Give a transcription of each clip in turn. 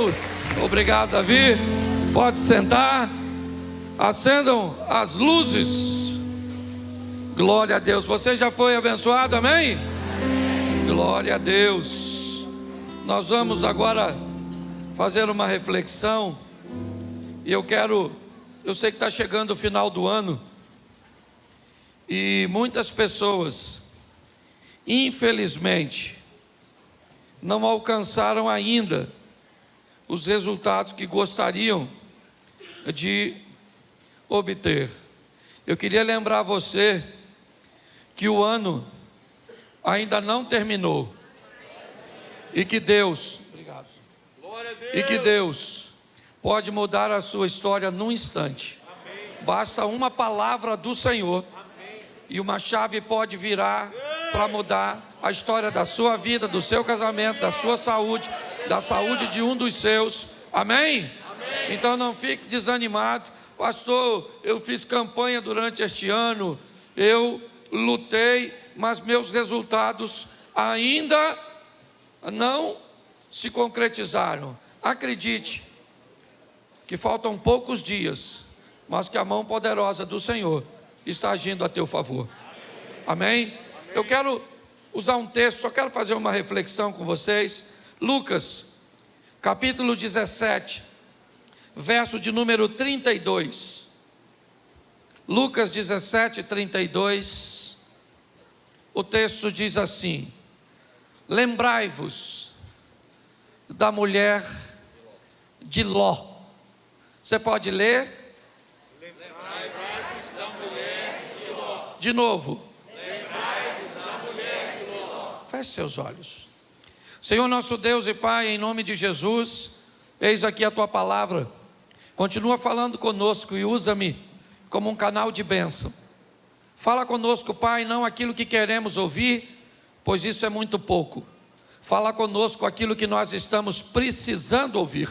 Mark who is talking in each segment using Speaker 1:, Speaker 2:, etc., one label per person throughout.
Speaker 1: Deus. Obrigado, Davi. Pode sentar. Acendam as luzes. Glória a Deus. Você já foi abençoado, amém? Glória a Deus. Nós vamos agora fazer uma reflexão. E eu sei que está chegando o final do ano. E muitas pessoas, infelizmente, não alcançaram ainda os resultados que gostariam de obter. Eu queria lembrar você que o ano ainda não terminou e que Deus pode mudar a sua história num instante. Basta uma palavra do Senhor e uma chave pode virar para mudar a história da sua vida, do seu casamento, da sua saúde, da saúde de um dos seus. Amém? Então não fique desanimado. Pastor, eu fiz campanha durante este ano, eu lutei, mas meus resultados ainda não se concretizaram. Acredite que faltam poucos dias, mas que a mão poderosa do Senhor está agindo a teu favor. Amém? Eu quero usar um texto, só quero fazer uma reflexão com vocês. Lucas, capítulo 17, verso de número 32. Lucas 17, 32. O texto diz assim: lembrai-vos da mulher de Ló. Você pode ler? Lembrai-vos da mulher de Ló. De novo. Lembrai-vos da mulher de Ló. Feche seus olhos. Senhor nosso Deus e Pai, em nome de Jesus, eis aqui a Tua palavra. Continua falando conosco e usa-me como um canal de bênção. Fala conosco, Pai, não aquilo que queremos ouvir, pois isso é muito pouco. Fala conosco aquilo que nós estamos precisando ouvir.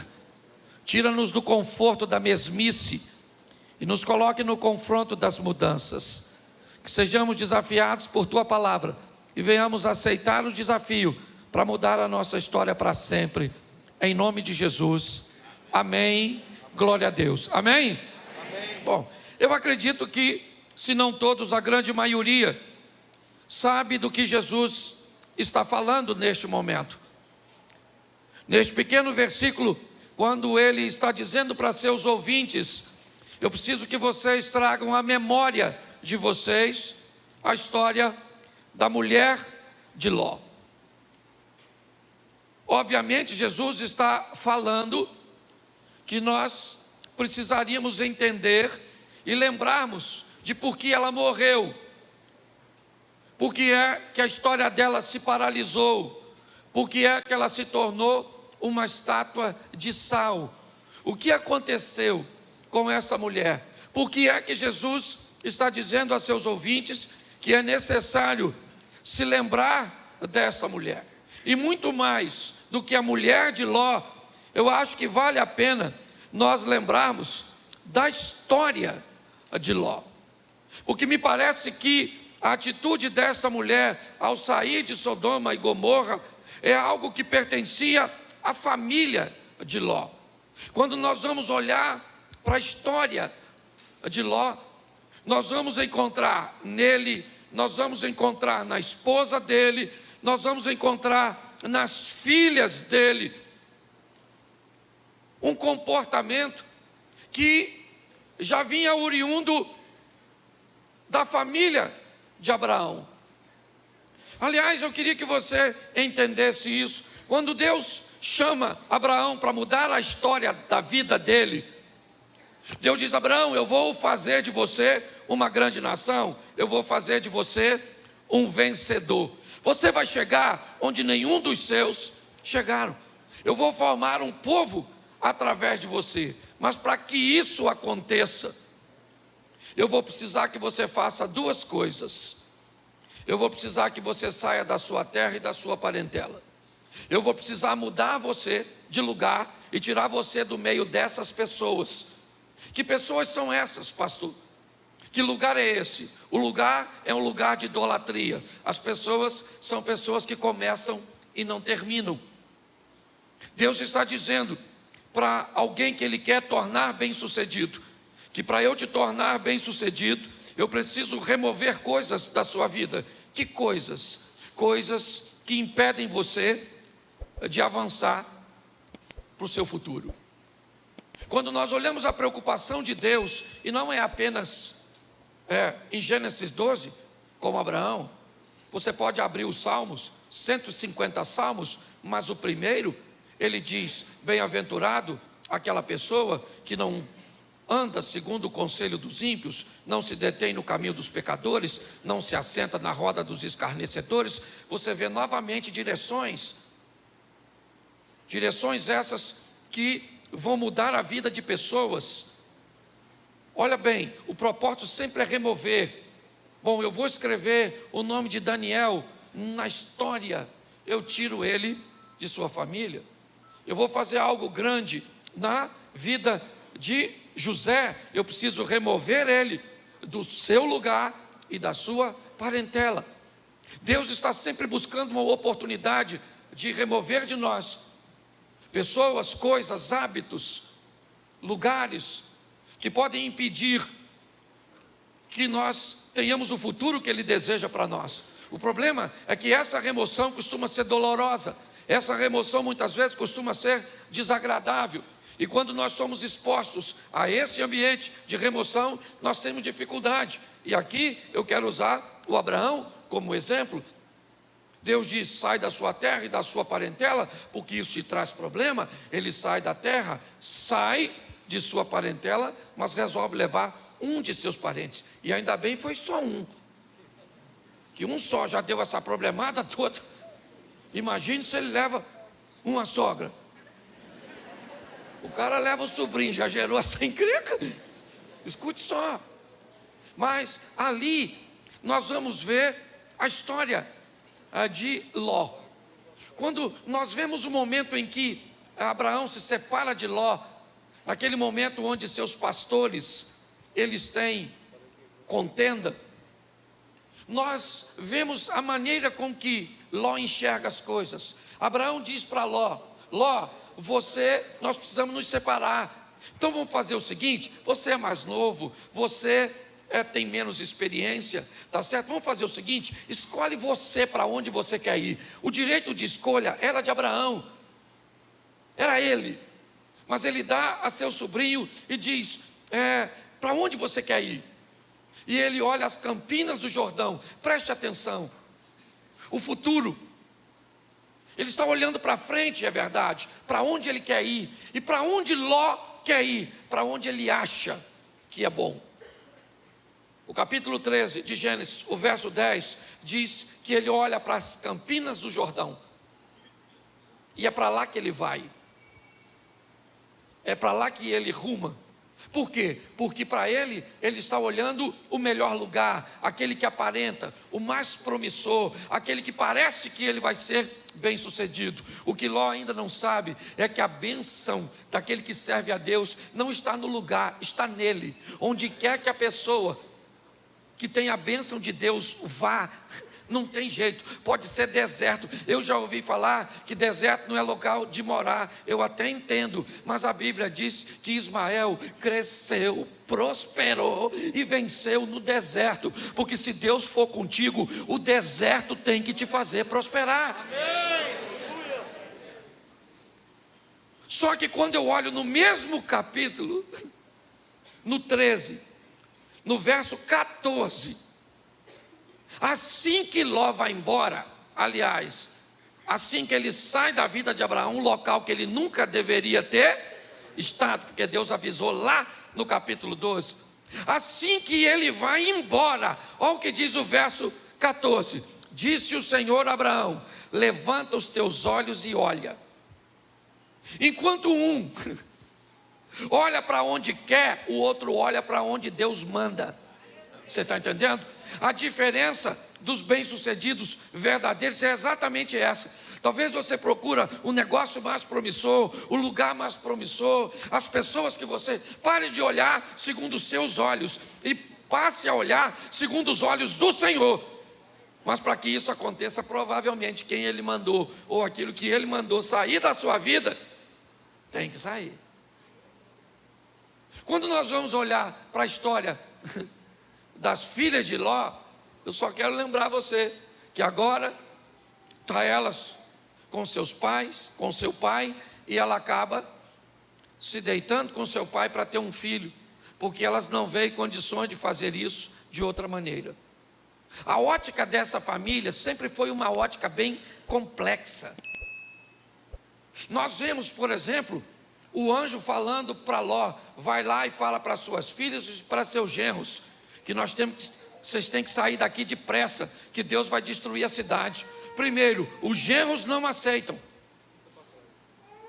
Speaker 1: Tira-nos do conforto da mesmice e nos coloque no confronto das mudanças. Que sejamos desafiados por Tua palavra e venhamos aceitar o desafio para mudar a nossa história para sempre. Em nome de Jesus. Amém. Glória a Deus. Amém? Amém. Bom, eu acredito que, se não todos, a grande maioria sabe do que Jesus está falando neste momento. Neste pequeno versículo, quando ele está dizendo para seus ouvintes: eu preciso que vocês tragam à memória de vocês a história da mulher de Ló. Obviamente, Jesus está falando que nós precisaríamos entender e lembrarmos de por que ela morreu. Por que é que a história dela se paralisou? Por que é que ela se tornou uma estátua de sal? O que aconteceu com essa mulher? Por que é que Jesus está dizendo a seus ouvintes que é necessário se lembrar dessa mulher? E muito mais do que a mulher de Ló, eu acho que vale a pena nós lembrarmos da história de Ló. Porque me parece que a atitude dessa mulher ao sair de Sodoma e Gomorra é algo que pertencia à família de Ló. Quando nós vamos olhar para a história de Ló, nós vamos encontrar nele, nós vamos encontrar na esposa dele, nós vamos encontrar nas filhas dele um comportamento que já vinha oriundo da família de Abraão. Aliás, eu queria que você entendesse isso. Quando Deus chama Abraão para mudar a história da vida dele, Deus diz: Abraão, eu vou fazer de você uma grande nação, eu vou fazer de você um vencedor. Você vai chegar onde nenhum dos seus chegaram. Eu vou formar um povo através de você. Mas para que isso aconteça, eu vou precisar que você faça duas coisas. Eu vou precisar que você saia da sua terra e da sua parentela. Eu vou precisar mudar você de lugar e tirar você do meio dessas pessoas. Que pessoas são essas, pastor? Que lugar é esse? O lugar é um lugar de idolatria. As pessoas são pessoas que começam e não terminam. Deus está dizendo para alguém que Ele quer tornar bem-sucedido, que para eu te tornar bem-sucedido, eu preciso remover coisas da sua vida. Que coisas? Coisas que impedem você de avançar para o seu futuro. Quando nós olhamos a preocupação de Deus, e não é apenas em Gênesis 12, como Abraão, você pode abrir os Salmos, 150 Salmos, mas o primeiro, ele diz: bem-aventurado aquela pessoa que não anda segundo o conselho dos ímpios, não se detém no caminho dos pecadores, não se assenta na roda dos escarnecedores. Você vê novamente direções essas que vão mudar a vida de pessoas. Olha bem, o propósito sempre é remover. Bom, eu vou escrever o nome de Daniel na história, eu tiro ele de sua família. Eu vou fazer algo grande na vida de José, eu preciso remover ele do seu lugar e da sua parentela. Deus está sempre buscando uma oportunidade de remover de nós pessoas, coisas, hábitos, lugares que podem impedir que nós tenhamos o futuro que Ele deseja para nós. O problema é que essa remoção costuma ser dolorosa, essa remoção muitas vezes costuma ser desagradável, e quando nós somos expostos a esse ambiente de remoção, nós temos dificuldade. E aqui eu quero usar o Abraão como exemplo. Deus diz: sai da sua terra e da sua parentela, porque isso te traz problema. Ele sai da terra, sai de sua parentela, mas resolve levar um de seus parentes, e ainda bem foi só um, que um só já deu essa problemada toda. Imagine se ele leva uma sogra, o cara leva o sobrinho, já gerou essa encrenca. Escute só. Mas ali nós vamos ver a história de Ló. Quando nós vemos o momento em que Abraão se separa de Ló, naquele momento onde seus pastores, eles têm contenda, nós vemos a maneira com que Ló enxerga as coisas. Abraão diz para Ló: Ló, nós precisamos nos separar. Então vamos fazer o seguinte: você é mais novo, você tem menos experiência, tá certo? Vamos fazer o seguinte: escolhe você para onde você quer ir. O direito de escolha era de Abraão, era ele, mas ele dá a seu sobrinho e diz: para onde você quer ir? E ele olha as campinas do Jordão. Preste atenção, o futuro. Ele está olhando para frente, é verdade, para onde ele quer ir. E para onde Ló quer ir? Para onde ele acha que é bom. O capítulo 13 de Gênesis, o verso 10, diz que ele olha para as campinas do Jordão. E é para lá que ele vai. É para lá que ele ruma. Por quê? Porque para ele está olhando o melhor lugar, aquele que aparenta, o mais promissor, aquele que parece que ele vai ser bem-sucedido. O que Ló ainda não sabe é que a bênção daquele que serve a Deus não está no lugar, está nele. Onde quer que a pessoa que tem a bênção de Deus vá, não tem jeito, pode ser deserto. Eu já ouvi falar que deserto não é local de morar, eu até entendo, mas a Bíblia diz que Ismael cresceu, prosperou e venceu no deserto, porque se Deus for contigo, o deserto tem que te fazer prosperar. Amém. Só que quando eu olho no mesmo capítulo, no 13, no verso 14, assim que Ló vai embora, aliás, assim que ele sai da vida de Abraão, um local que ele nunca deveria ter estado, porque Deus avisou lá no capítulo 12, assim que ele vai embora, olha o que diz o verso 14, disse o Senhor a Abraão: levanta os teus olhos e olha. Enquanto um olha para onde quer, o outro olha para onde Deus manda. Você está entendendo? A diferença dos bem-sucedidos verdadeiros é exatamente essa. Talvez você procura o negócio mais promissor, o lugar mais promissor, as pessoas que você... Pare de olhar segundo os seus olhos e passe a olhar segundo os olhos do Senhor. Mas para que isso aconteça, provavelmente quem Ele mandou, ou aquilo que Ele mandou sair da sua vida, Tem que sair. Quando nós vamos olhar para a história das filhas de Ló, eu só quero lembrar você que agora está elas com seus pais, com seu pai, e ela acaba se deitando com seu pai para ter um filho, porque elas não veem condições de fazer isso de outra maneira. A ótica dessa família sempre foi uma ótica bem complexa. Nós vemos, por exemplo, o anjo falando para Ló: vai lá e fala para suas filhas e para seus genros, que vocês têm que sair daqui depressa, que Deus vai destruir a cidade. Primeiro, os genros não aceitam,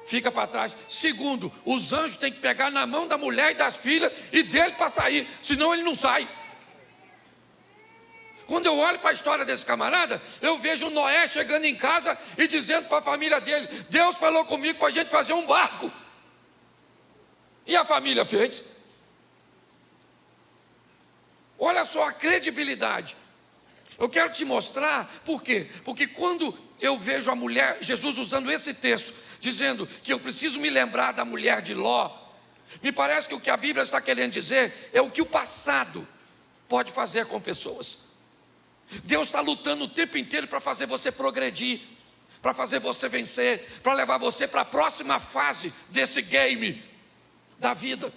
Speaker 1: fica para trás. Segundo, os anjos têm que pegar na mão da mulher e das filhas e dele para sair, senão ele não sai. Quando eu olho para a história desse camarada, eu vejo Noé chegando em casa e dizendo para a família dele: Deus falou comigo para a gente fazer um barco. E a família fez. Olha só a credibilidade. Eu quero te mostrar por quê? Porque quando eu vejo a mulher, Jesus usando esse texto, dizendo que eu preciso me lembrar da mulher de Ló, me parece que o que a Bíblia está querendo dizer é o que o passado pode fazer com pessoas. Deus está lutando o tempo inteiro para fazer você progredir, para fazer você vencer, para levar você para a próxima fase desse game da vida.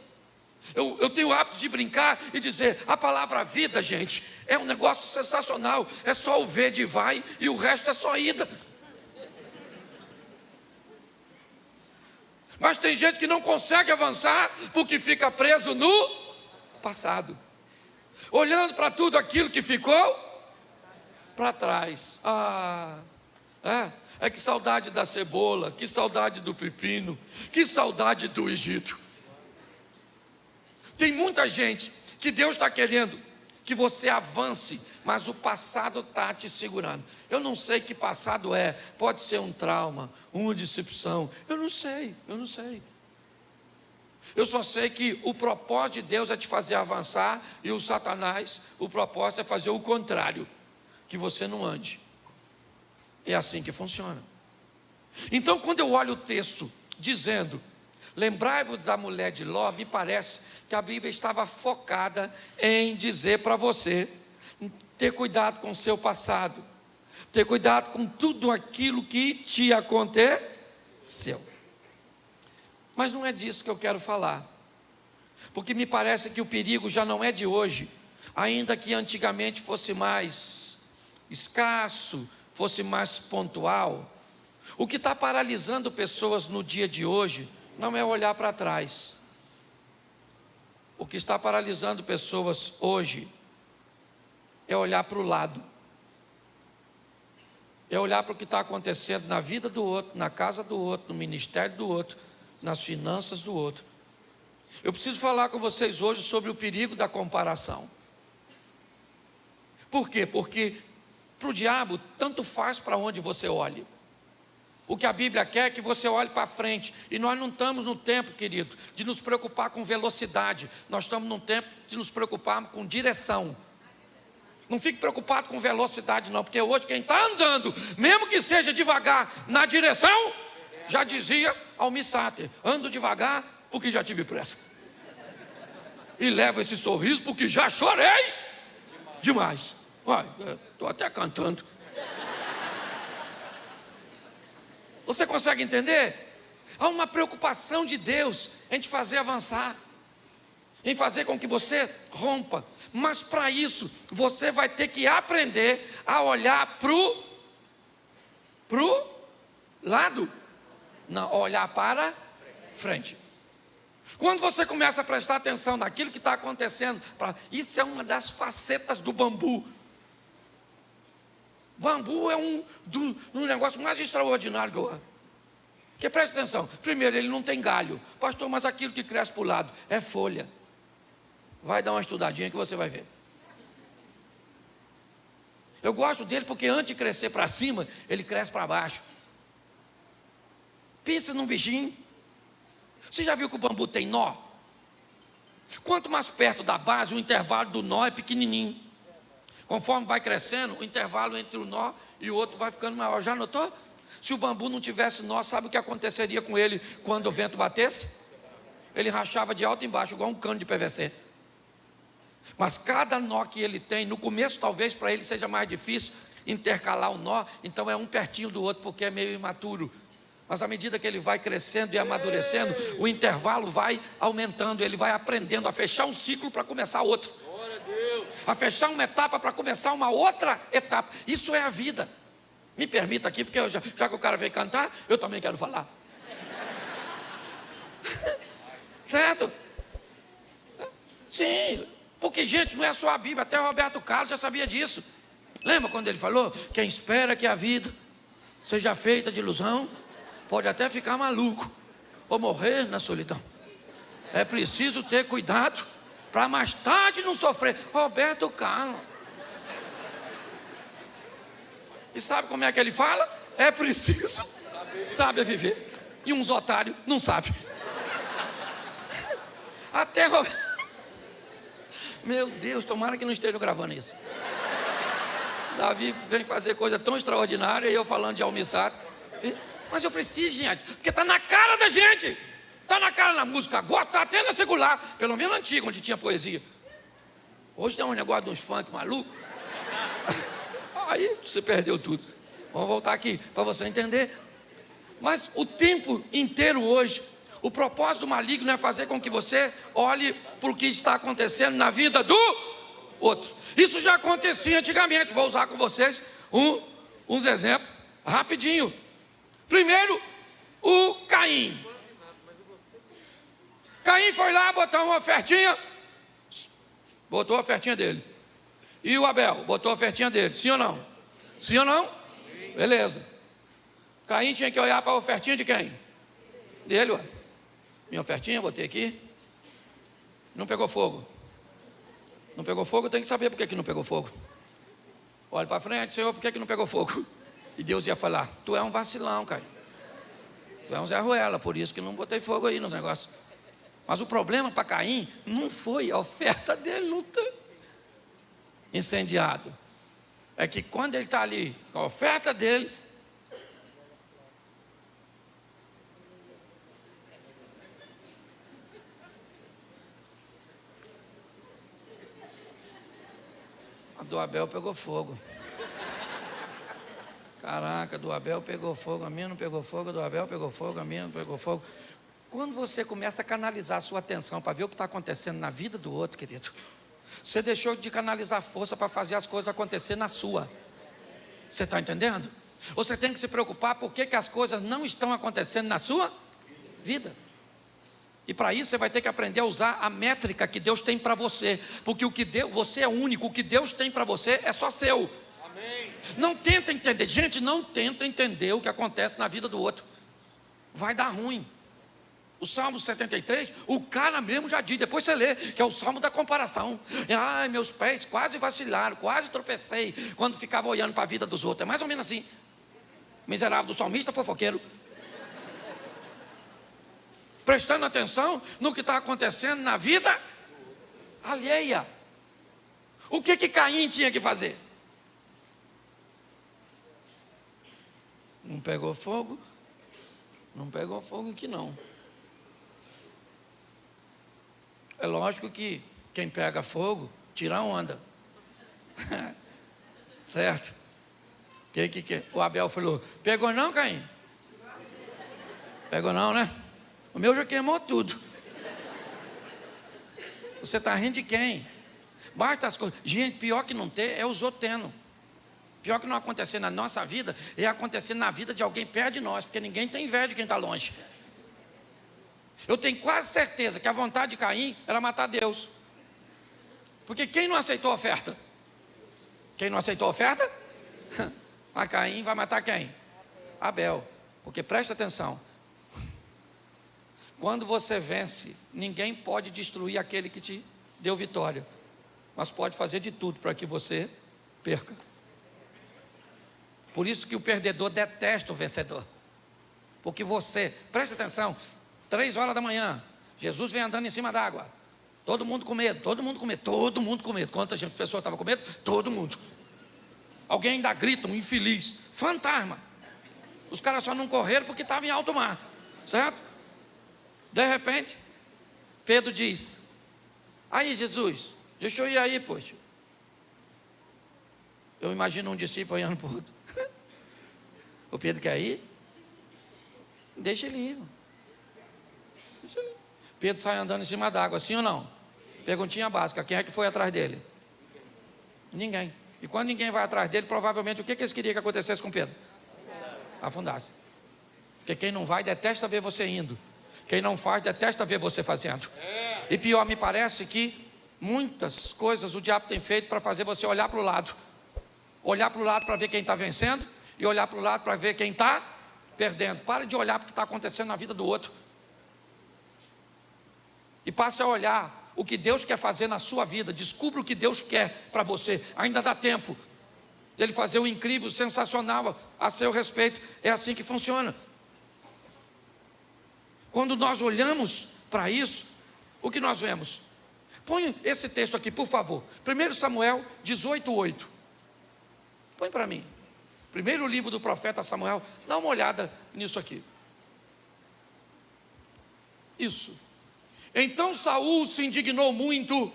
Speaker 1: Eu tenho o hábito de brincar e dizer: a palavra vida, gente, é um negócio sensacional. É só o V de vai e o resto é só ida. Mas tem gente que não consegue avançar porque fica preso no passado, olhando para tudo aquilo que ficou para trás. Que saudade da cebola, que saudade do pepino, que saudade do Egito. Tem muita gente que Deus está querendo que você avance, mas o passado está te segurando. Eu não sei que passado é, pode ser um trauma, uma decepção, eu não sei. Eu só sei que o propósito de Deus é te fazer avançar, e o Satanás, o propósito é fazer o contrário, que você não ande. É assim que funciona. Então, quando eu olho o texto dizendo: lembrai-vos da mulher de Ló, me parece que a Bíblia estava focada em dizer para você ter cuidado com o seu passado, ter cuidado com tudo aquilo que te aconteceu. Mas não é disso que eu quero falar, porque me parece que o perigo já não é de hoje, ainda que antigamente fosse mais escasso, fosse mais pontual. O que está paralisando pessoas no dia de hoje não é olhar para trás. O que está paralisando pessoas hoje é olhar para o lado, é olhar para o que está acontecendo na vida do outro, na casa do outro, no ministério do outro, nas finanças do outro. Eu preciso falar com vocês hoje sobre o perigo da comparação. Por quê? Porque para o diabo tanto faz para onde você olhe. O que a Bíblia quer é que você olhe para frente. E nós não estamos no tempo, querido, de nos preocupar com velocidade. Nós estamos no tempo de nos preocupar com direção. Não fique preocupado com velocidade não, porque hoje quem está andando, mesmo que seja devagar na direção, já dizia Almir Sater: ando devagar porque já tive pressa. E levo esse sorriso porque já chorei demais. Olha, estou até cantando. Você consegue entender? Há uma preocupação de Deus em te fazer avançar, em fazer com que você rompa. Mas para isso, você vai ter que aprender a olhar pro lado, não, olhar para frente. Quando você começa a prestar atenção naquilo que está acontecendo, isso é uma das facetas do bambu. Bambu é um negócio mais extraordinário que eu amo. Porque presta atenção, primeiro, ele não tem galho. Pastor, mas aquilo que cresce para o lado é folha. Vai dar uma estudadinha que você vai ver. Eu gosto dele porque antes de crescer para cima, ele cresce para baixo. Pensa num bichinho. Você já viu que o bambu tem nó? Quanto mais perto da base, o intervalo do nó é pequenininho. Conforme vai crescendo, o intervalo entre o nó e o outro vai ficando maior. Já notou? Se o bambu não tivesse nó, sabe o que aconteceria com ele quando o vento batesse? Ele rachava de alto e embaixo, igual um cano de PVC. Mas cada nó que ele tem, no começo talvez para ele seja mais difícil intercalar o nó, então é um pertinho do outro, porque é meio imaturo. Mas à medida que ele vai crescendo e amadurecendo, o intervalo vai aumentando, ele vai aprendendo a fechar um ciclo para começar outro, a fechar uma etapa para começar uma outra etapa. Isso é a vida. Me permita aqui, porque já que o cara veio cantar, eu também quero falar. Certo? Sim, porque, gente, não é só a Bíblia, até o Roberto Carlos já sabia disso. Lembra quando ele falou? Quem espera que a vida seja feita de ilusão, pode até ficar maluco ou morrer na solidão. É preciso ter cuidado para mais tarde não sofrer. Roberto Carlos. E sabe como é que ele fala? É preciso saber viver. E uns otários não sabem. Até Meu Deus, tomara que não estejam gravando isso. Davi vem fazer coisa tão extraordinária e eu falando de almissato. Mas eu preciso, gente, porque está na cara da gente. Está na cara na música, agora está até na secular, pelo menos na antiga, onde tinha poesia. Hoje tem um negócio de uns funk maluco. Aí você perdeu tudo. Vamos voltar aqui para você entender. Mas o tempo inteiro hoje, o propósito maligno é fazer com que você olhe para o que está acontecendo na vida do outro. Isso já acontecia antigamente. Vou usar com vocês uns exemplos rapidinho. Primeiro, o Caim. Caim foi lá botar uma ofertinha, botou a ofertinha dele. E o Abel botou a ofertinha dele. Sim ou não? Sim ou não? Sim. Beleza. Caim tinha que olhar para a ofertinha de quem? Dele, ué. Minha ofertinha, botei aqui. Não pegou fogo. Não pegou fogo, eu tenho que saber por que não pegou fogo. Olha para frente, Senhor, por que não pegou fogo? E Deus ia falar, tu é um vacilão, Caim. Tu é um Zé Ruela, por isso que não botei fogo aí nos negócios. Mas o problema para Caim não foi a oferta dele não ter incendiado. É que quando ele está ali com a oferta dele, a do Abel pegou fogo. Caraca, do Abel pegou fogo, a minha não pegou fogo, do Abel pegou fogo, a minha não pegou fogo. Quando você começa a canalizar a sua atenção para ver o que está acontecendo na vida do outro, querido, você deixou de canalizar força para fazer as coisas acontecer na sua. Você está entendendo? Você tem que se preocupar por que as coisas não estão acontecendo na sua vida. E para isso você vai ter que aprender a usar a métrica que Deus tem para você. Porque você é único, o que Deus tem para você é só seu. Amém. Não tenta entender, gente, não tenta entender o que acontece na vida do outro. Vai dar ruim. O Salmo 73, o cara mesmo já diz, depois você lê, que é o Salmo da comparação. Ai, meus pés quase vacilaram, quase tropecei, quando ficava olhando para a vida dos outros. É mais ou menos assim. Miserável do salmista fofoqueiro. Prestando atenção no que está acontecendo na vida alheia. O que Caim tinha que fazer? Não pegou fogo? Não pegou fogo aqui não. É lógico que quem pega fogo, tira onda. Certo? Que? O Abel falou, pegou não, Caim? Pegou não, né? O meu já queimou tudo. Você está rindo de quem? Basta as coisas. Gente, pior que não ter é os outros tendo. Pior que não acontecer na nossa vida é acontecer na vida de alguém perto de nós, porque ninguém tem inveja de quem está longe. Eu tenho quase certeza que a vontade de Caim era matar Deus. Porque quem não aceitou a oferta? Quem não aceitou a oferta? A Caim vai matar quem? Abel. Porque presta atenção. Quando você vence, ninguém pode destruir aquele que te deu vitória. Mas pode fazer de tudo para que você perca. Por isso que o perdedor detesta o vencedor. Porque você, presta atenção, 3 horas da manhã, Jesus vem andando em cima d'água. Todo mundo com medo, todo mundo com medo, todo mundo com medo. Quantas pessoas estavam com medo? Todo mundo. Alguém ainda grita, um infeliz, fantasma. Os caras só não correram porque estavam em alto mar, certo? De repente, Pedro diz: aí Jesus, deixa eu ir aí, poxa. Eu imagino um discípulo olhando para o outro. O Pedro quer ir? Deixa ele ir. Deixa ele ir. Pedro sai andando em cima d'água, sim ou não? Perguntinha básica: quem é que foi atrás dele? Ninguém. E quando ninguém vai atrás dele, provavelmente o que eles queriam que acontecesse com Pedro? Afundasse. Porque quem não vai detesta ver você indo. Quem não faz detesta ver você fazendo. E pior, me parece que muitas coisas o diabo tem feito para fazer você olhar para o lado. Olhar para o lado para ver quem está vencendo e olhar para o lado para ver quem está perdendo. Pare de olhar para o que está acontecendo na vida do outro. E passe a olhar o que Deus quer fazer na sua vida. Descubra o que Deus quer para você. Ainda dá tempo dele fazer o incrível, o sensacional a seu respeito. É assim que funciona. Quando nós olhamos para isso, o que nós vemos? Põe esse texto aqui, por favor. 1 Samuel 18:8. Põe para mim. Primeiro livro do profeta Samuel. Dá uma olhada nisso aqui. Isso. Então Saul se indignou muito,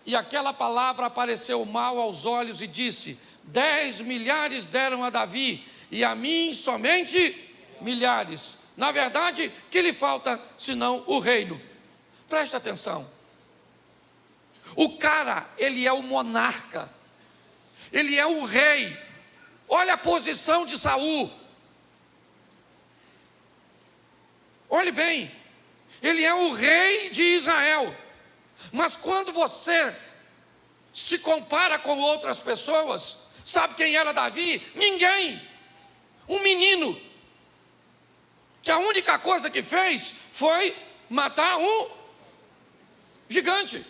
Speaker 1: e aquela palavra apareceu mal aos olhos, e disse: 10 milhares deram a Davi, e a mim somente milhares. Na verdade, que lhe falta senão o reino? Preste atenção. O cara, ele é o monarca, ele é o rei. Olha a posição de Saul. Olhe bem, ele é o rei de Israel. Mas quando você se compara com outras pessoas, sabe quem era Davi? Ninguém. Um menino, que a única coisa que fez foi matar um gigante.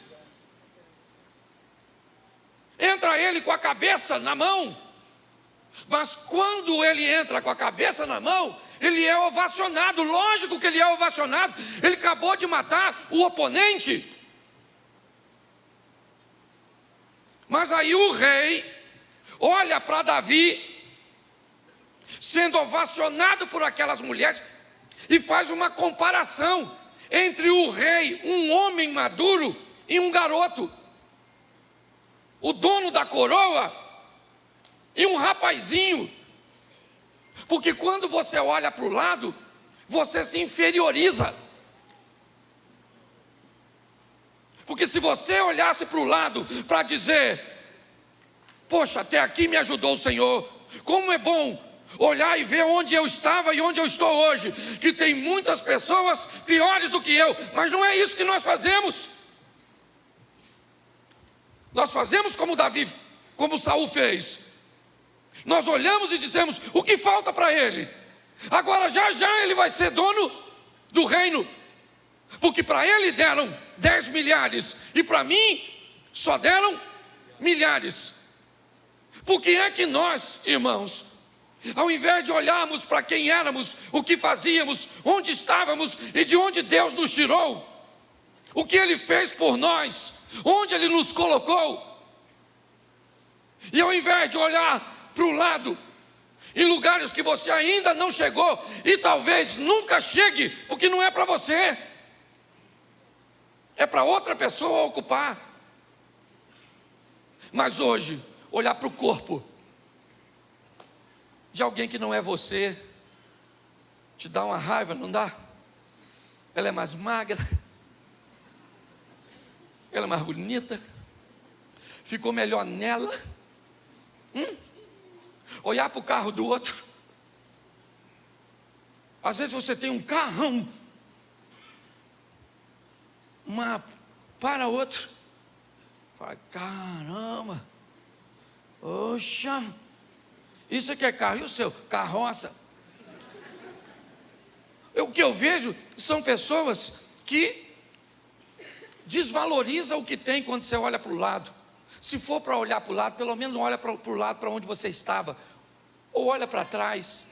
Speaker 1: Entra ele com a cabeça na mão, mas quando ele entra com a cabeça na mão, ele é ovacionado. Lógico que ele é ovacionado. Ele acabou de matar o oponente. Mas aí o rei olha para Davi, sendo ovacionado por aquelas mulheres, e faz uma comparação entre o rei, um homem maduro, e um garoto, o dono da coroa, e um rapazinho. Porque quando você olha para o lado, você se inferioriza. Porque se você olhasse para o lado para dizer: poxa, até aqui me ajudou o Senhor, como é bom olhar e ver onde eu estava e onde eu estou hoje, que tem muitas pessoas piores do que eu. Mas não é isso que nós fazemos. Nós fazemos como Davi, como Saul fez. Nós olhamos e dizemos: o que falta para ele? Agora já ele vai ser dono do reino. Porque para ele deram 10 milhares e para mim só deram milhares. Por que é que nós, irmãos, ao invés de olharmos para quem éramos, o que fazíamos, onde estávamos e de onde Deus nos tirou, o que Ele fez por nós, onde Ele nos colocou, e ao invés de olhar para o lado, em lugares que você ainda não chegou e talvez nunca chegue, porque não é para você, é para outra pessoa ocupar. Mas hoje, olhar para o corpo de alguém que não é você, te dá uma raiva, não dá? Ela é mais magra, ela é mais bonita, ficou melhor nela. Olhar para o carro do outro. Às vezes você tem um carrão, uma para outro, fala: caramba, poxa, isso aqui é carro, e o seu? Carroça. O que eu vejo são pessoas que desvalorizam o que tem quando você olha para o lado. Se for para olhar para o lado, pelo menos olha para o lado para onde você estava, ou olha para trás,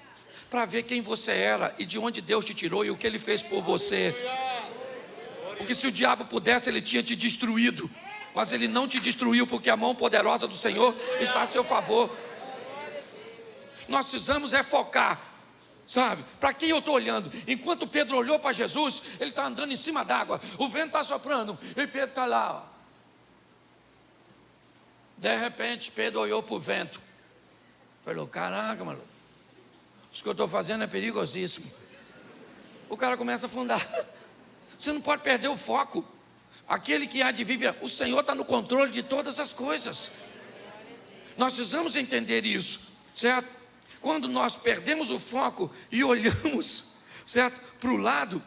Speaker 1: para ver quem você era e de onde Deus te tirou e o que Ele fez por você. Porque se o diabo pudesse, ele tinha te destruído, mas ele não te destruiu, porque a mão poderosa do Senhor está a seu favor. Nós precisamos focar Sabe, para quem eu estou olhando? Enquanto Pedro olhou para Jesus, ele está andando em cima d'água, o vento está soprando, e Pedro está lá, ó. De repente, Pedro olhou para o vento, falou: caraca, maluco, isso que eu estou fazendo é perigosíssimo. O cara começa a afundar. Você não pode perder o foco. Aquele que há de viver, o Senhor está no controle de todas as coisas. Nós precisamos entender isso, certo? Quando nós perdemos o foco e olhamos, certo, para o lado,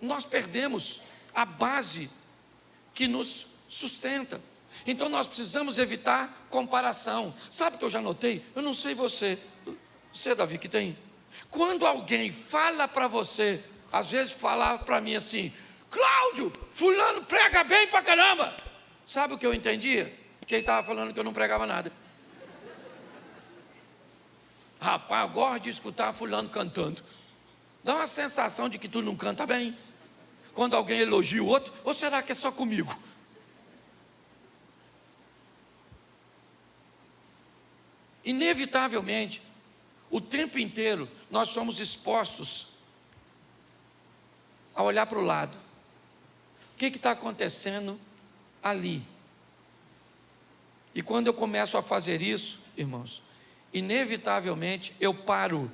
Speaker 1: nós perdemos a base que nos sustenta. Então nós precisamos evitar comparação. Sabe o que eu já notei? Eu não sei você, Davi, que tem. Quando alguém fala para você, às vezes falar para mim assim: Cláudio, fulano prega bem pra caramba. Sabe o que eu entendia? Que ele estava falando que eu não pregava nada. Rapaz, eu gosto de escutar fulano cantando. Dá uma sensação de que tu não canta bem quando alguém elogia o outro. Ou será que é só comigo? Inevitavelmente, o tempo inteiro nós somos expostos a olhar para o lado. O que está acontecendo ali? E quando eu começo a fazer isso, irmãos, inevitavelmente eu paro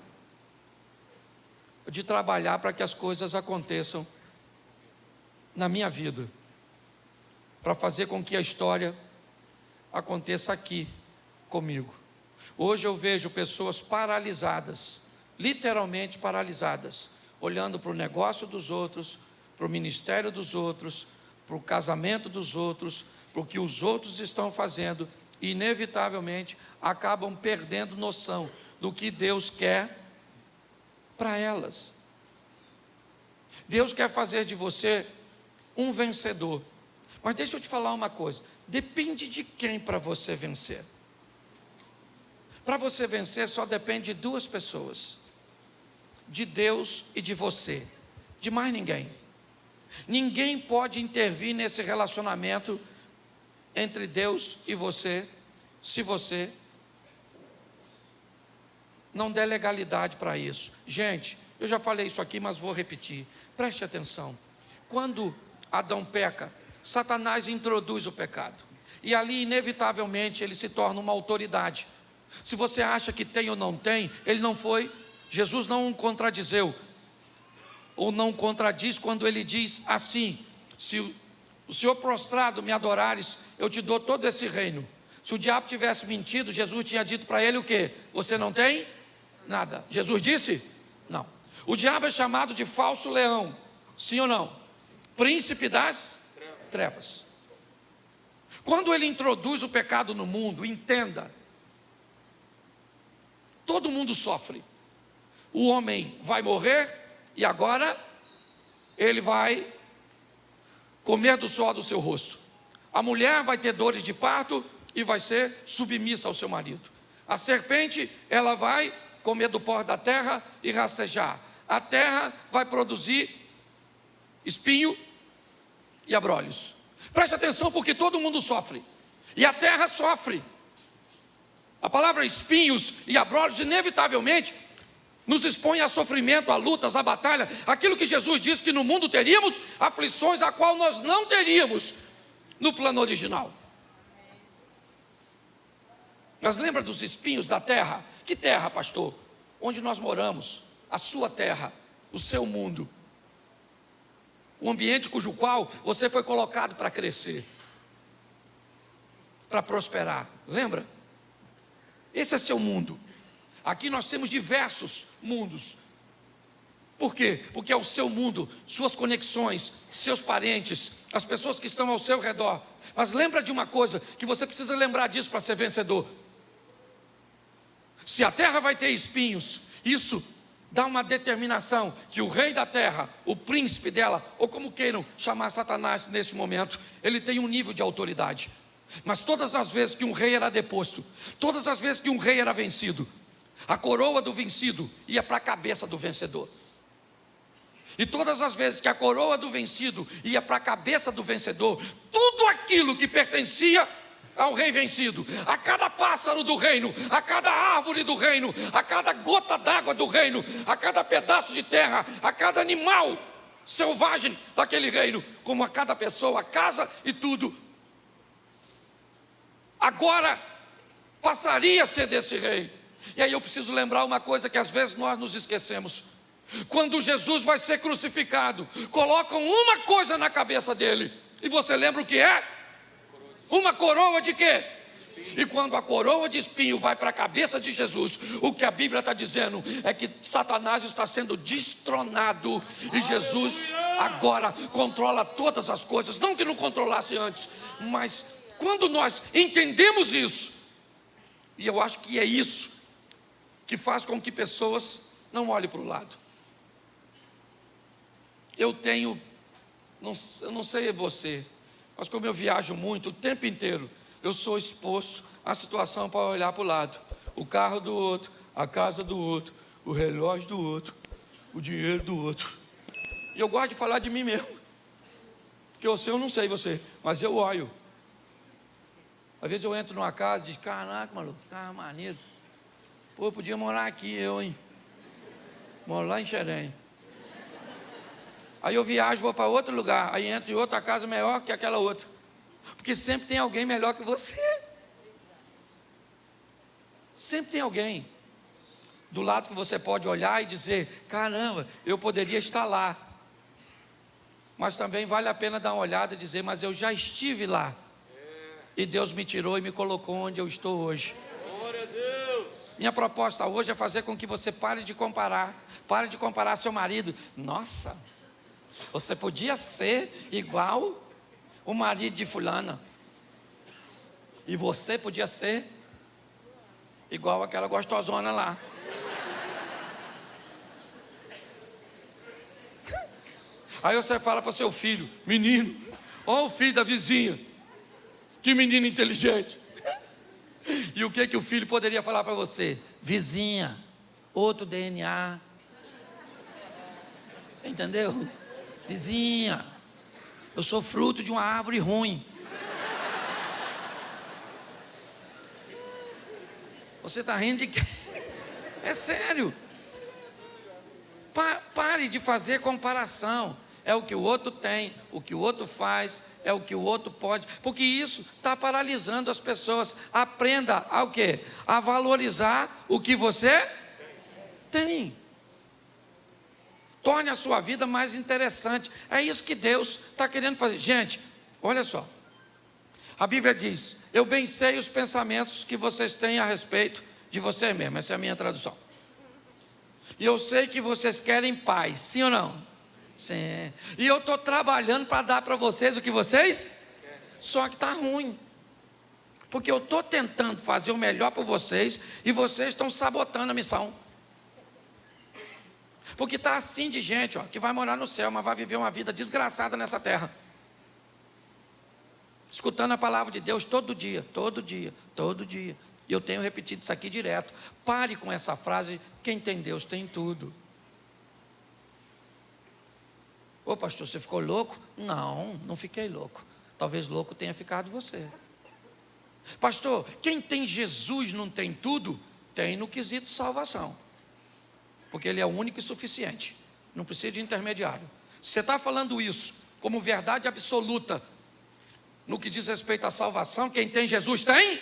Speaker 1: de trabalhar para que as coisas aconteçam na minha vida, para fazer com que a história aconteça aqui comigo. Hoje eu vejo pessoas paralisadas, literalmente paralisadas, olhando para o negócio dos outros, para o ministério dos outros, para o casamento dos outros, para o que os outros estão fazendo, e inevitavelmente acabam perdendo noção do que Deus quer para elas. Deus quer fazer de você um vencedor. Mas deixa eu te falar uma coisa: depende de quem para você vencer. Para você vencer só depende de duas pessoas: de Deus e de você, de mais ninguém. Ninguém pode intervir nesse relacionamento entre Deus e você, se você não der legalidade para isso. Gente, eu já falei isso aqui, mas vou repetir. Preste atenção. Quando Adão peca, Satanás introduz o pecado. E ali, inevitavelmente, ele se torna uma autoridade. Se você acha que tem ou não tem, ele não foi. Jesus não contradizeu, ou não contradiz quando ele diz assim: se o Senhor prostrado me adorares, eu te dou todo esse reino. Se o diabo tivesse mentido, Jesus tinha dito para ele o quê? Você não tem nada. Jesus disse? Não. O diabo é chamado de falso leão, sim ou não? Príncipe das trevas. Quando ele introduz o pecado no mundo, entenda, todo mundo sofre. O homem vai morrer e agora ele vai comer do suor do seu rosto. A mulher vai ter dores de parto e vai ser submissa ao seu marido. A serpente, ela vai comer do pó da terra e rastejar. A terra vai produzir espinho e abrolhos. Preste atenção, porque todo mundo sofre. E a terra sofre. A palavra espinhos e abrolhos inevitavelmente nos expõe a sofrimento, a lutas, a batalha. Aquilo que Jesus disse que no mundo teríamos aflições, a qual nós não teríamos no plano original. Mas lembra dos espinhos da terra? Que terra, pastor? Onde nós moramos, a sua terra, o seu mundo. O ambiente cujo qual você foi colocado para crescer, para prosperar. Lembra? Esse é seu mundo. Aqui nós temos diversos mundos. Por quê? Porque é o seu mundo, suas conexões, seus parentes, as pessoas que estão ao seu redor. Mas lembra de uma coisa, que você precisa lembrar disso para ser vencedor. Se a terra vai ter espinhos, isso dá uma determinação que o rei da terra, o príncipe dela, ou como queiram chamar Satanás nesse momento, ele tem um nível de autoridade. Mas todas as vezes que um rei era deposto, todas as vezes que um rei era vencido, a coroa do vencido ia para a cabeça do vencedor. E todas as vezes que a coroa do vencido ia para a cabeça do vencedor, tudo aquilo que pertencia ao rei vencido, a cada pássaro do reino, a cada árvore do reino, a cada gota d'água do reino, a cada pedaço de terra, a cada animal selvagem daquele reino, como a cada pessoa, a casa e tudo. Agora passaria a ser desse rei. E aí eu preciso lembrar uma coisa que às vezes nós nos esquecemos. Quando Jesus vai ser crucificado, colocam uma coisa na cabeça dele. E você lembra o que é? Uma coroa de quê? E quando a coroa de espinho vai para a cabeça de Jesus, o que a Bíblia está dizendo é que Satanás está sendo destronado. E Jesus agora controla todas as coisas. Não que não controlasse antes, mas quando nós entendemos isso, e eu acho que é isso que faz com que pessoas não olhem para o lado. Eu não sei você, mas como eu viajo muito, o tempo inteiro, eu sou exposto à situação para olhar para o lado. O carro do outro, a casa do outro, o relógio do outro, o dinheiro do outro. E eu gosto de falar de mim mesmo. Porque eu não sei você, mas eu olho. Às vezes eu entro numa casa e digo, caraca, maluco, que carro maneiro. Pô, eu podia morar aqui, hein? Moro lá em Xerém. Aí eu viajo, vou para outro lugar, aí entro em outra casa melhor que aquela outra. Porque sempre tem alguém melhor que você. Sempre tem alguém do lado que você pode olhar e dizer, caramba, eu poderia estar lá. Mas também vale a pena dar uma olhada e dizer, mas eu já estive lá. E Deus me tirou e me colocou onde eu estou hoje.
Speaker 2: Glória a Deus.
Speaker 1: Minha proposta hoje é fazer com que você pare de comparar. Pare de comparar seu marido. Nossa, você podia ser igual o marido de fulana. E você podia ser igual aquela gostosona lá. Aí você fala para o seu filho, menino, ó o filho da vizinha, que menino inteligente. E o que o filho poderia falar para você? Vizinha, outro DNA. Entendeu? Vizinha, eu sou fruto de uma árvore ruim. Você está rindo de quê? É sério. Pare de fazer comparação. É o que o outro tem, o que o outro faz, é o que o outro pode. Porque isso está paralisando as pessoas. Aprenda ao quê? A valorizar o que você tem. Torne a sua vida mais interessante. É isso que Deus está querendo fazer. Gente, olha só. A Bíblia diz, eu bem sei os pensamentos que vocês têm a respeito de você mesmo. Essa é a minha tradução. E eu sei que vocês querem paz, sim ou não? Sim. E eu estou trabalhando para dar para vocês o que vocês? Só que está ruim. Porque eu estou tentando fazer o melhor para vocês e vocês estão sabotando a missão. Porque está assim de gente, ó, que vai morar no céu, mas vai viver uma vida desgraçada nessa terra. Escutando a palavra de Deus todo dia, todo dia, todo dia. E eu tenho repetido isso aqui direto. Pare com essa frase, quem tem Deus tem tudo. Ô pastor, você ficou louco? Não, não fiquei louco. Talvez louco tenha ficado você. Pastor, quem tem Jesus não tem tudo? Tem no quesito salvação. Porque Ele é o único e suficiente. Não precisa de intermediário. Se você está falando isso como verdade absoluta, no que diz respeito à salvação, quem tem Jesus tem?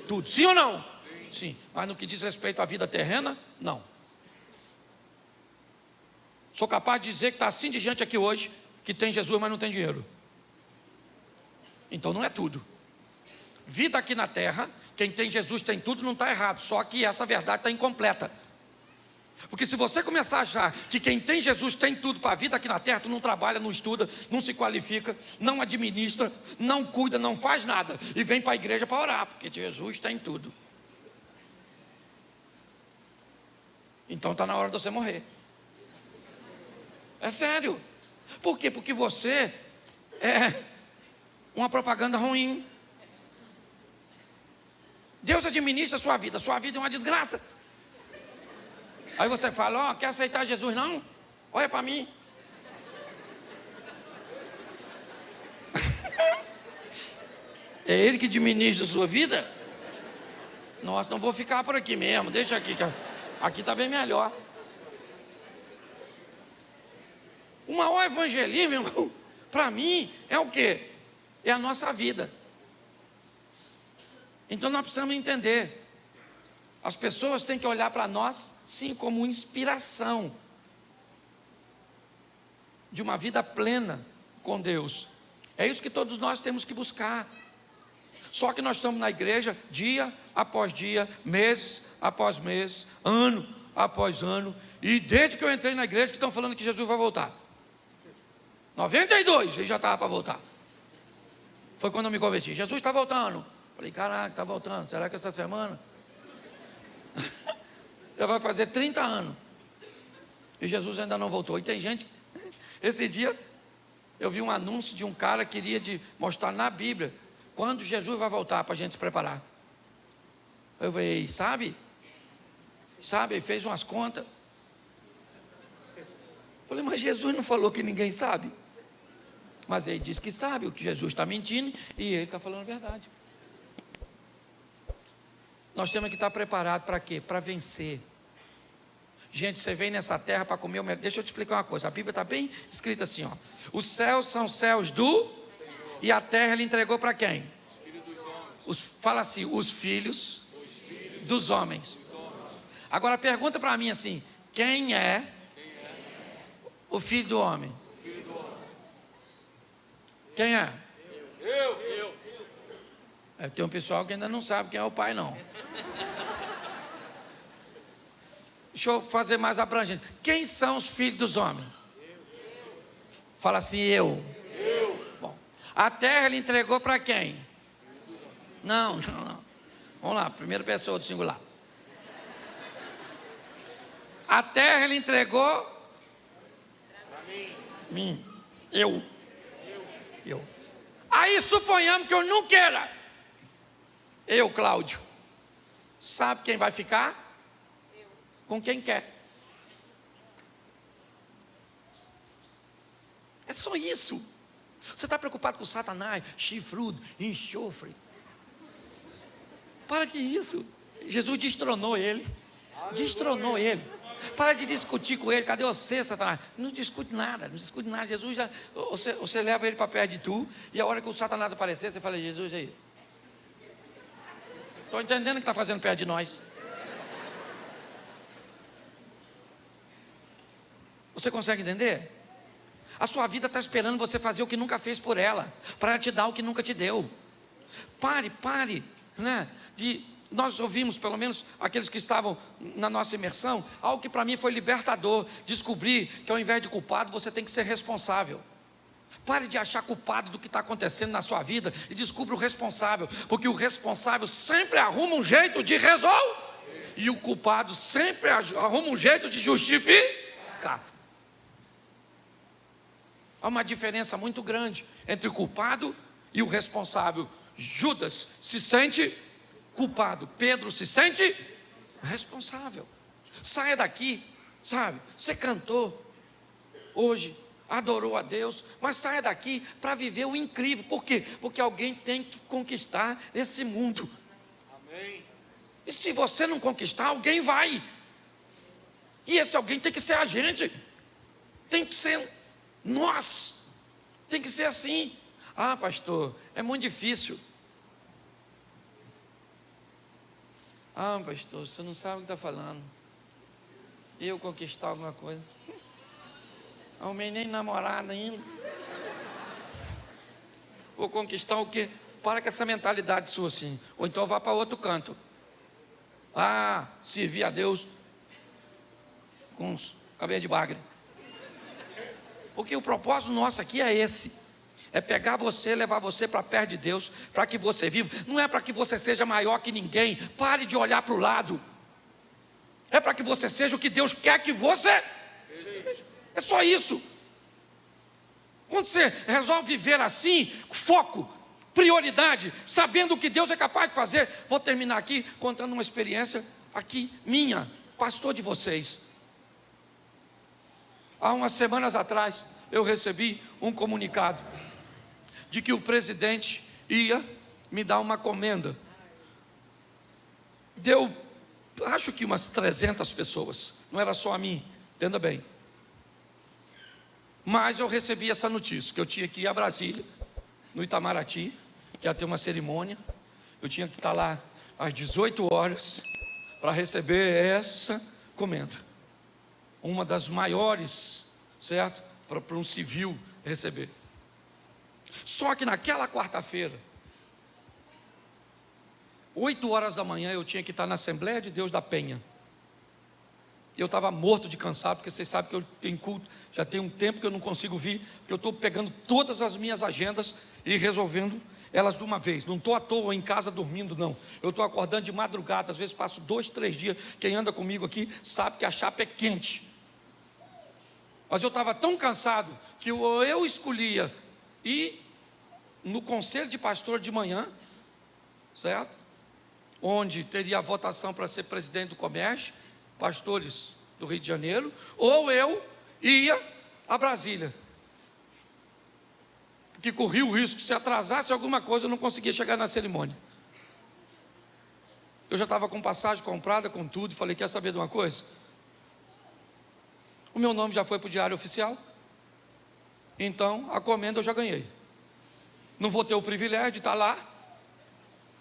Speaker 1: Tudo. Sim ou não? Sim. Mas no que diz respeito à vida terrena, não. Sou capaz de dizer que está assim de gente aqui hoje, que tem Jesus, mas não tem dinheiro. Então não é tudo. Vida aqui na terra, quem tem Jesus tem tudo, não está errado. Só que essa verdade está incompleta. Porque se você começar a achar que quem tem Jesus tem tudo para a vida aqui na terra, tu não trabalha, não estuda, não se qualifica, não administra, não cuida, não faz nada, e vem para a igreja para orar, porque Jesus tem tudo. Então está na hora de você morrer. É sério. Por quê? Porque você é uma propaganda ruim. Deus administra a sua vida é uma desgraça. Aí você fala, ó, quer aceitar Jesus não? Olha para mim. É Ele que administra a sua vida? Nossa, não vou ficar por aqui mesmo, deixa aqui, que aqui está bem melhor. O maior evangelismo, para mim, é o quê? É a nossa vida. Então nós precisamos entender. As pessoas têm que olhar para nós, sim, como inspiração de uma vida plena com Deus. É isso que todos nós temos que buscar. Só que nós estamos na igreja dia após dia, mês após mês, ano após ano, e desde que eu entrei na igreja que estão falando que Jesus vai voltar. 92, ele já estava para voltar. Foi quando eu me converti. Jesus está voltando. Falei, caraca, está voltando. Será que essa semana? Já vai fazer 30 anos. E Jesus ainda não voltou. E tem gente... Esse dia, eu vi um anúncio de um cara que queria mostrar na Bíblia quando Jesus vai voltar para a gente se preparar. Eu falei, sabe? Ele fez umas contas. Falei, mas Jesus não falou que ninguém sabe? Mas ele disse que sabe, o que Jesus está mentindo e ele está falando a verdade. Nós temos que estar preparados para quê? Para vencer. Gente, você vem nessa terra para comer o melhor. Deixa eu te explicar uma coisa. A Bíblia está bem escrita assim, ó. Os céus são céus do Senhor. E a terra ele entregou para quem? Fala assim, os filhos dos homens. Agora pergunta para mim assim, quem é o filho do homem? Quem é? Eu. Tem um pessoal que ainda não sabe quem é o pai, não. Deixa eu fazer mais abrangente. Quem são os filhos dos homens? Fala assim, eu. Bom, a terra ele entregou para quem? Não. Vamos lá, primeira pessoa do singular. A terra ele entregou para mim. Eu. Aí suponhamos que eu não queira. Eu, Cláudio. Sabe quem vai ficar? Com quem quer. É só isso. Você está preocupado com Satanás, chifrudo, enxofre. Para que isso? Jesus destronou ele. Destronou ele. Para de discutir com ele. Cadê você, Satanás? Não discute nada. Jesus já... Você leva ele para perto de tu. E a hora que o Satanás aparecer, você fala, Jesus, aí. Estou entendendo o que está fazendo perto de nós. Você consegue entender? A sua vida está esperando você fazer o que nunca fez por ela, para te dar o que nunca te deu. Pare, né? Nós ouvimos, pelo menos aqueles que estavam na nossa imersão, algo que para mim foi libertador, descobrir que ao invés de culpado, você tem que ser responsável. Pare de achar culpado do que está acontecendo na sua vida e descubra o responsável, porque o responsável sempre arruma um jeito de resolver, e o culpado sempre arruma um jeito de justificar. Há uma diferença muito grande entre o culpado e o responsável. Judas se sente culpado, Pedro se sente responsável. Saia daqui, sabe? Você cantou hoje, adorou a Deus, mas saia daqui para viver o incrível. Por quê? Porque alguém tem que conquistar esse mundo. Amém. E se você não conquistar, alguém vai. E esse alguém tem que ser a gente. Tem que ser nós. Tem que ser assim. Ah, pastor, é muito difícil. Ah, pastor, você não sabe o que está falando. Eu conquistar alguma coisa. Arrumei nem namorada ainda. Vou conquistar o quê? Para com essa mentalidade sua assim. Ou então vá para outro canto. Ah, servir a Deus com os cabelos de bagre. Porque o propósito nosso aqui é esse. É pegar você, levar você para perto de Deus, para que você viva. Não é para que você seja maior que ninguém. Pare de olhar para o lado. É para que você seja o que Deus quer que você seja. É só isso. Quando você resolve viver assim, foco, prioridade, sabendo o que Deus é capaz de fazer. Vou terminar aqui contando uma experiência aqui minha, pastor de vocês. Há umas semanas atrás, eu recebi um comunicado de que o presidente ia me dar uma comenda. Deu, acho que umas 300 pessoas, não era só a mim, entenda bem. Mas eu recebi essa notícia, que eu tinha que ir a Brasília, no Itamaraty, que ia ter uma cerimônia. Eu tinha que estar lá às 18 horas para receber essa comenda. Uma das maiores, certo? Para um civil receber. Só que naquela quarta-feira, 8 horas da manhã, eu tinha que estar na Assembleia de Deus da Penha. Eu estava morto de cansado, porque vocês sabem que eu tenho culto, já tem um tempo que eu não consigo vir, porque eu estou pegando todas as minhas agendas e resolvendo elas de uma vez. Não estou à toa em casa dormindo, não. Eu estou acordando de madrugada, às vezes passo 2, 3 dias. Quem anda comigo aqui sabe que a chapa é quente. Mas eu estava tão cansado que eu escolhia ir no conselho de pastor de manhã, certo? Onde teria a votação para ser presidente do comércio, pastores do Rio de Janeiro, ou eu ia a Brasília, porque corria o risco, se atrasasse alguma coisa, eu não conseguia chegar na cerimônia. Eu já estava com passagem comprada, com tudo, e falei, quer saber de uma coisa? O meu nome já foi para o Diário Oficial, então a comenda eu já ganhei. Não vou ter o privilégio de estar lá,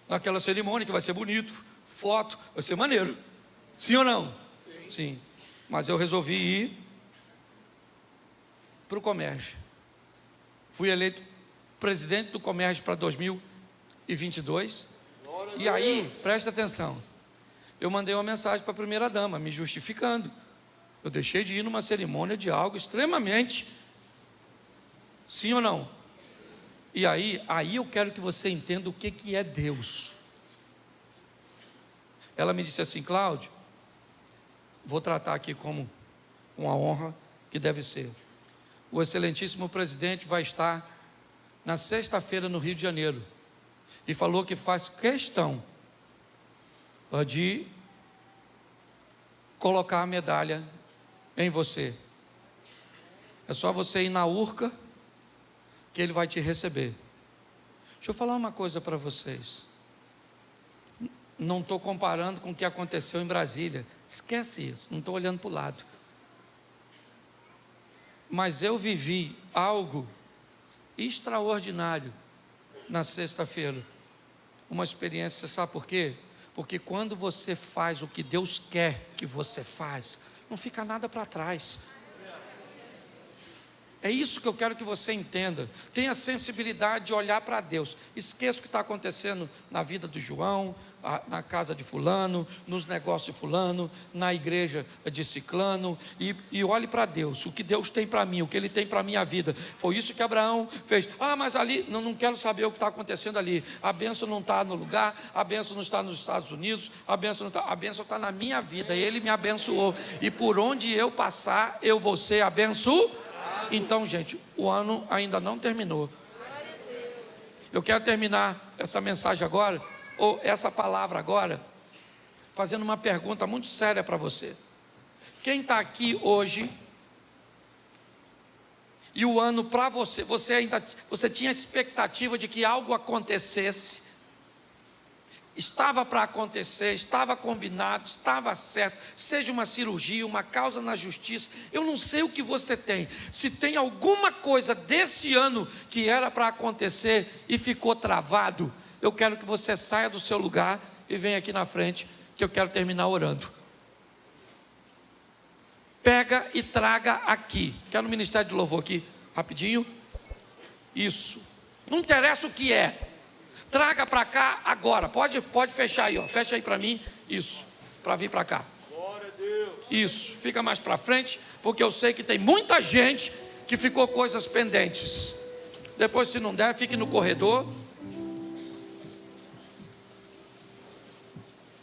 Speaker 1: naquela cerimônia, que vai ser bonito, foto, vai ser maneiro. Sim ou não? Sim. Mas eu resolvi ir para o comércio. Fui eleito presidente do comércio para 2022. E aí, presta atenção, eu mandei uma mensagem para a primeira-dama, me justificando. Eu deixei de ir numa cerimônia de algo extremamente, sim ou não? E aí eu quero que você entenda o que é Deus. Ela me disse assim, Cláudio, vou tratar aqui como uma honra que deve ser. O excelentíssimo presidente vai estar na sexta-feira no Rio de Janeiro. E falou que faz questão de colocar a medalha em você. É só você ir na urca que ele vai te receber. Deixa eu falar uma coisa para vocês. Não estou comparando com o que aconteceu em Brasília. Esquece isso, não estou olhando para o lado. Mas eu vivi algo extraordinário na sexta-feira. Uma experiência, sabe por quê? Porque quando você faz o que Deus quer que você faz, não fica nada para trás. É isso que eu quero que você entenda. Tenha sensibilidade de olhar para Deus. Esqueça o que está acontecendo na vida do João, na casa de fulano, nos negócios de fulano, na igreja de ciclano, e olhe para Deus, o que Deus tem para mim, o que Ele tem para a minha vida. Foi isso que Abraão fez. Mas ali, não quero saber o que está acontecendo ali. A bênção não está no lugar, a bênção não está nos Estados Unidos, a bênção está na minha vida. Ele me abençoou, e por onde eu passar, eu vou ser abençoado. Então, gente, o ano ainda não terminou. Eu quero terminar essa mensagem agora, ou essa palavra agora, fazendo uma pergunta muito séria para você. Quem está aqui hoje, e o ano para você, você tinha expectativa de que algo acontecesse, estava para acontecer, estava combinado, estava certo, seja uma cirurgia, uma causa na justiça, eu não sei o que você tem, se tem alguma coisa desse ano que era para acontecer e ficou travado, eu quero que você saia do seu lugar e venha aqui na frente, que eu quero terminar orando. Pega e traga aqui, quero no Ministério de Louvor aqui, rapidinho, isso, não interessa o que é, traga para cá agora, pode fechar aí, ó. Fecha aí para mim, isso, para vir para cá. Glória a Deus. Isso, fica mais para frente, porque eu sei que tem muita gente que ficou coisas pendentes. Depois, se não der, fique no corredor.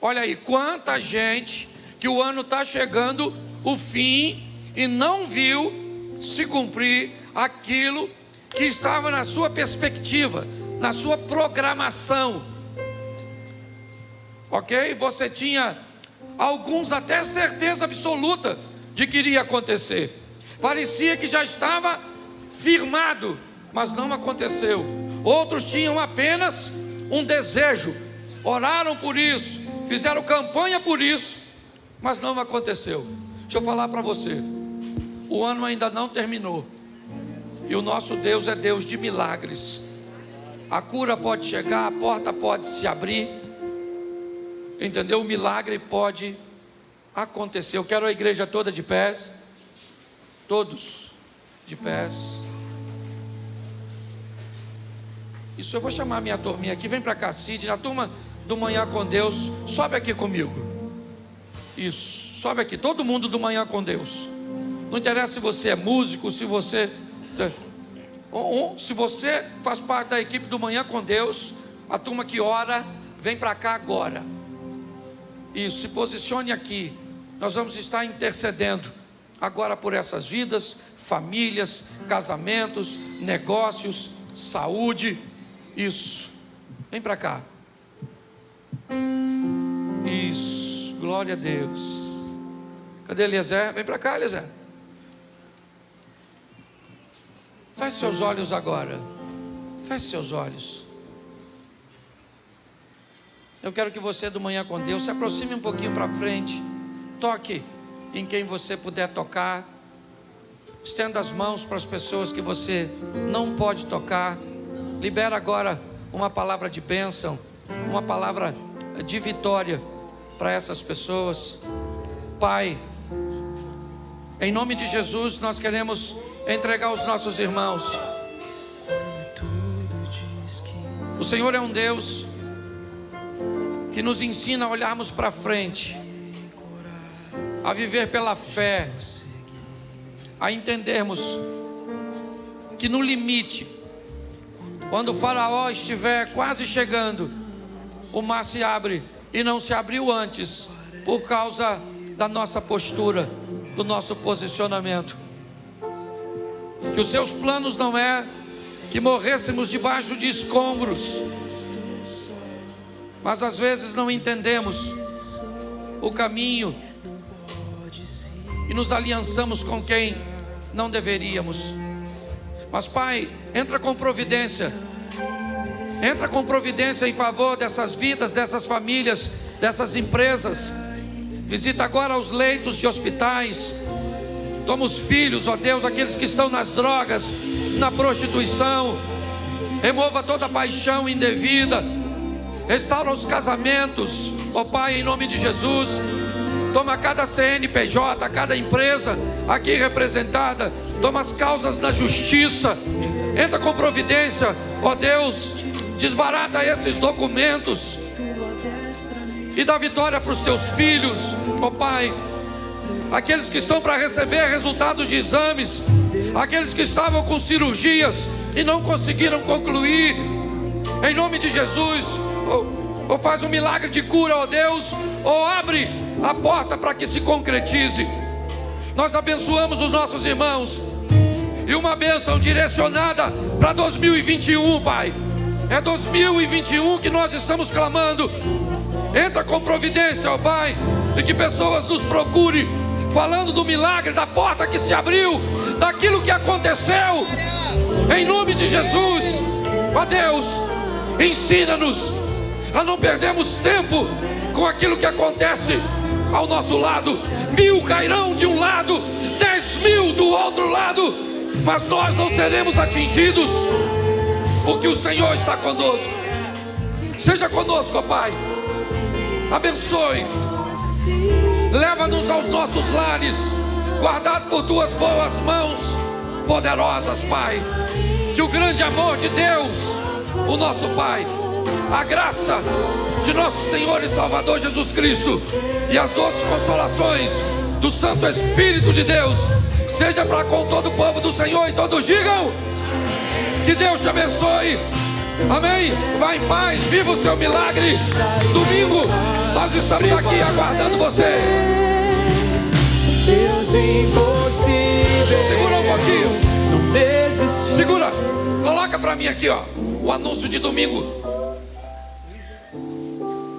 Speaker 1: Olha aí, quanta gente que o ano está chegando o fim e não viu se cumprir aquilo que estava na sua perspectiva, na sua programação, ok? Você tinha alguns até certeza absoluta de que iria acontecer, parecia que já estava firmado, mas não aconteceu. Outros tinham apenas um desejo, oraram por isso, fizeram campanha por isso, mas não aconteceu. Deixa eu falar para você, o ano ainda não terminou, e o nosso Deus é Deus de milagres. A cura pode chegar, a porta pode se abrir, entendeu? O milagre pode acontecer. Eu quero a igreja toda de pés, todos de pés. Isso, eu vou chamar minha turminha aqui, vem para cá, Cid, na turma do Manhã com Deus, sobe aqui comigo. Isso, sobe aqui, todo mundo do Manhã com Deus. Não interessa se você é músico, se você faz parte da equipe do Manhã com Deus, a turma que ora, vem para cá agora. Isso, se posicione aqui. Nós vamos estar intercedendo agora por essas vidas, famílias, casamentos, negócios, saúde. Isso, vem para cá. Isso, glória a Deus. Cadê Eliezer? Vem para cá, Eliezer. Feche seus olhos agora. Feche seus olhos. Eu quero que você do Manhã com Deus se aproxime um pouquinho para frente. Toque em quem você puder tocar. Estenda as mãos para as pessoas que você não pode tocar. Libera agora uma palavra de bênção, uma palavra de vitória para essas pessoas. Pai, em nome de Jesus, nós queremos entregar os nossos irmãos. O Senhor é um Deus que nos ensina a olharmos para frente, a viver pela fé, a entendermos que no limite, quando o faraó estiver quase chegando, o mar se abre, e não se abriu antes, por causa da nossa postura, do nosso posicionamento. Que os seus planos não é que morrêssemos debaixo de escombros, mas às vezes não entendemos o caminho e nos aliançamos com quem não deveríamos. Mas Pai, entra com providência em favor dessas vidas, dessas famílias, dessas empresas. Visita agora os leitos de hospitais. Toma os filhos, ó Deus, aqueles que estão nas drogas, na prostituição. Remova toda paixão indevida. Restaura os casamentos, ó Pai, em nome de Jesus. Toma cada CNPJ, cada empresa aqui representada. Toma as causas na justiça. Entra com providência, ó Deus. Desbarata esses documentos e dá vitória para os teus filhos, ó Pai. Aqueles que estão para receber resultados de exames, aqueles que estavam com cirurgias e não conseguiram concluir, em nome de Jesus, ou faz um milagre de cura, ó Deus, ou abre a porta para que se concretize. Nós abençoamos os nossos irmãos, e uma bênção direcionada para 2021, Pai. É 2021 que nós estamos clamando. Entra com providência, ó Pai, e que pessoas nos procurem, falando do milagre, da porta que se abriu, daquilo que aconteceu, em nome de Jesus. Ó Deus, ensina-nos a não perdermos tempo com aquilo que acontece ao nosso lado. 1000 cairão de um lado, 10.000 do outro lado, mas nós não seremos atingidos, porque o Senhor está conosco. Seja conosco, ó Pai. Abençoe, leva-nos aos nossos lares, guardado por tuas boas mãos poderosas, Pai. Que o grande amor de Deus, o nosso Pai, a graça de nosso Senhor e Salvador Jesus Cristo e as doces consolações do Santo Espírito de Deus seja para com todo o povo do Senhor, e todos digam: que Deus te abençoe. Amém. Vá em paz, viva o seu milagre. Domingo nós estamos aqui aguardando você.
Speaker 2: Deus impossível.
Speaker 1: Segura um pouquinho.
Speaker 2: Não desistiu.
Speaker 1: Segura. Coloca para mim aqui, ó, o anúncio de domingo.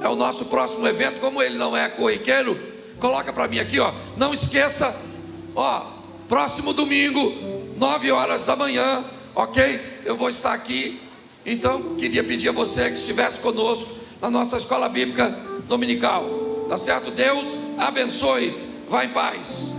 Speaker 1: É o nosso próximo evento. Como ele não é corriqueiro, coloca para mim aqui, ó. Não esqueça, ó, próximo domingo, 9 horas da manhã, ok? Eu vou estar aqui Então, queria pedir a você que estivesse conosco na nossa escola bíblica dominical. Tá certo? Deus abençoe. Vá em paz.